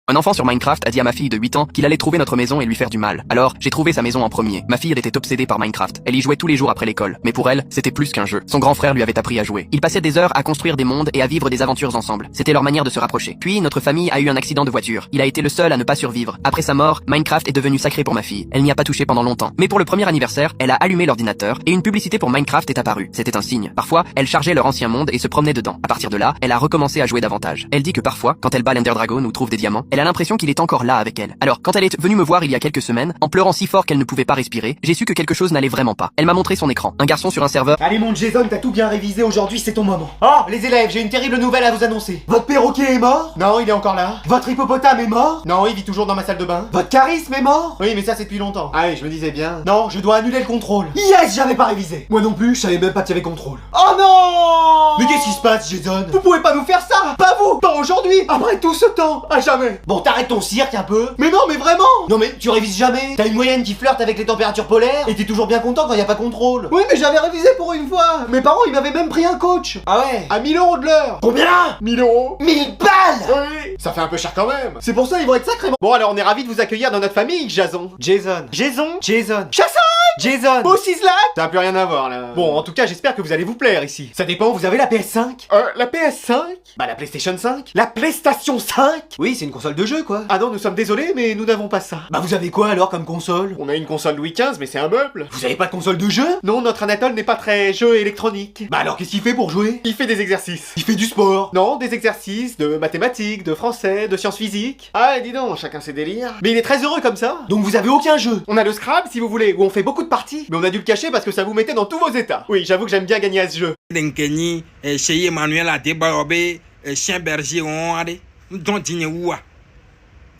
Un enfant sur Minecraft a dit à ma fille de 8 ans qu'il allait trouver notre maison et lui faire du mal. Alors, j'ai trouvé sa maison en premier. Ma fille était obsédée par Minecraft. Elle y jouait tous les jours après l'école. Mais pour elle, c'était plus qu'un jeu. Son grand frère lui avait appris à jouer. Ils passaient des heures à construire des mondes et à vivre des aventures ensemble. C'était leur manière de se rapprocher. Puis, notre famille a eu un accident de voiture. Il a été le seul à ne pas survivre. Après sa mort, Minecraft est devenu sacré pour ma fille. Elle n'y a pas touché pendant longtemps. Mais pour le premier anniversaire, elle a allumé l'ordinateur et une publicité pour Minecraft est apparue. C'était un signe. Parfois, elle chargeait leur ancien monde et se promenait dedans. À partir de là, elle a recommencé à jouer davantage. Elle dit que parfois, quand elle bat l'Ender Dragon ou trouve des diamants, elle a l'impression qu'il est encore là avec elle. Alors, quand elle est venue me voir il y a quelques semaines, en pleurant si fort qu'elle ne pouvait pas respirer, j'ai su que quelque chose n'allait vraiment pas. Elle m'a montré son écran. Un garçon sur un serveur. Allez mon Jason, t'as tout bien révisé aujourd'hui, c'est ton moment. Oh, les élèves, j'ai une terrible nouvelle à vous annoncer. Votre perroquet est mort? Non, il est encore là. Votre hippopotame est mort? Non, il vit toujours dans ma salle de bain. Votre charisme est mort? Oui, mais ça c'est depuis longtemps. Ah oui, je me disais bien. Non, je dois annuler le contrôle. Yes, j'avais pas révisé. Moi non plus, je savais même pas qu'il y avait contrôle. Oh non! Mais qu'est-ce qui se passe, Jason? Vous pouvez pas nous faire ça! Pas vous! Pas aujourd'hui! Après tout ce temps! À jamais! Bon, t'arrêtes ton cirque un peu. Mais non, mais vraiment! Non mais tu révises jamais! T'as une moyenne qui flirte avec les températures polaires et t'es toujours bien content quand y a pas contrôle. Oui, mais j'avais révisé pour une fois! Mes parents, ils m'avaient même pris un coach! Ah ouais? À 1000 € de l'heure! Combien? 1000 €! 1000 balles! Oui! Ça fait un peu cher quand même! C'est pour ça ils vont être sacrément. Bon, alors on est ravis de vous accueillir dans notre famille, Jason. Jason. Jason. Chasson! Jason! Bossyslack! Ça n'a plus rien à voir là. Bon, en tout cas, j'espère que vous allez vous plaire ici. Ça dépend, vous avez la PS5? La PS5? Bah, la PlayStation 5? La PlayStation 5? Oui, c'est une console de jeu quoi. Ah non, nous sommes désolés, mais nous n'avons pas ça. Bah, vous avez quoi alors comme console? On a une console Louis XV, mais c'est un meuble. Vous avez pas de console de jeu? Non, notre Anatole n'est pas très jeu électronique. Bah, alors qu'est-ce qu'il fait pour jouer? Il fait des exercices. Il fait du sport? Non, des exercices de mathématiques, de français, de sciences physiques. Ah, dis donc, chacun ses délires. Mais il est très heureux comme ça. Donc vous avez aucun jeu? On a le Scrabble si vous voulez, où on fait beaucoup de parties. Mais on a dû le cacher parce que ça vous mettait dans tous vos états. Oui, j'avoue que j'aime bien gagner à ce jeu. Denkeni chez Emmanuel a débarrobé chien berger on allez don dîner ouah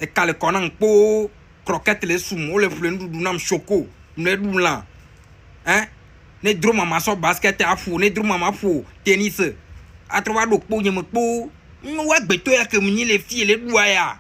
et kale konan po croquette les sumo le fleur du nam choco ne doulan hein ne dro mama so basket a fou ne dro mama fou tennis a trouver do po nyem po wa gbeto ya que muni les filles les douaya.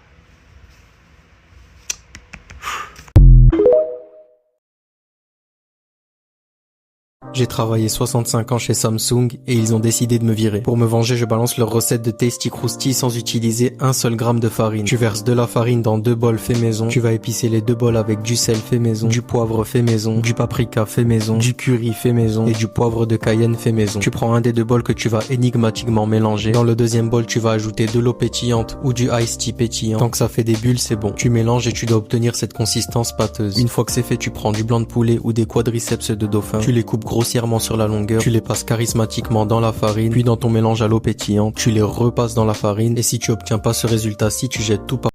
J'ai travaillé 65 ans chez Samsung et ils ont décidé de me virer. Pour me venger, je balance leur recette de Tasty Krusty sans utiliser un seul gramme de farine. Tu verses de la farine dans 2 bols fait maison. Tu vas épicer les 2 bols avec du sel fait maison, du poivre fait maison, du paprika fait maison, du curry fait maison et du poivre de Cayenne fait maison. Tu prends un des 2 bols que tu vas énigmatiquement mélanger. Dans le deuxième bol, tu vas ajouter de l'eau pétillante ou du iced tea pétillant. Tant que ça fait des bulles, c'est bon. Tu mélanges et tu dois obtenir cette consistance pâteuse. Une fois que c'est fait, tu prends du blanc de poulet ou des quadriceps de dauphin. Tu les coupes grossièrement sur la longueur, tu les passes charismatiquement dans la farine, puis dans ton mélange à l'eau pétillante, tu les repasses dans la farine et si tu obtiens pas ce résultat-ci, tu jettes tout par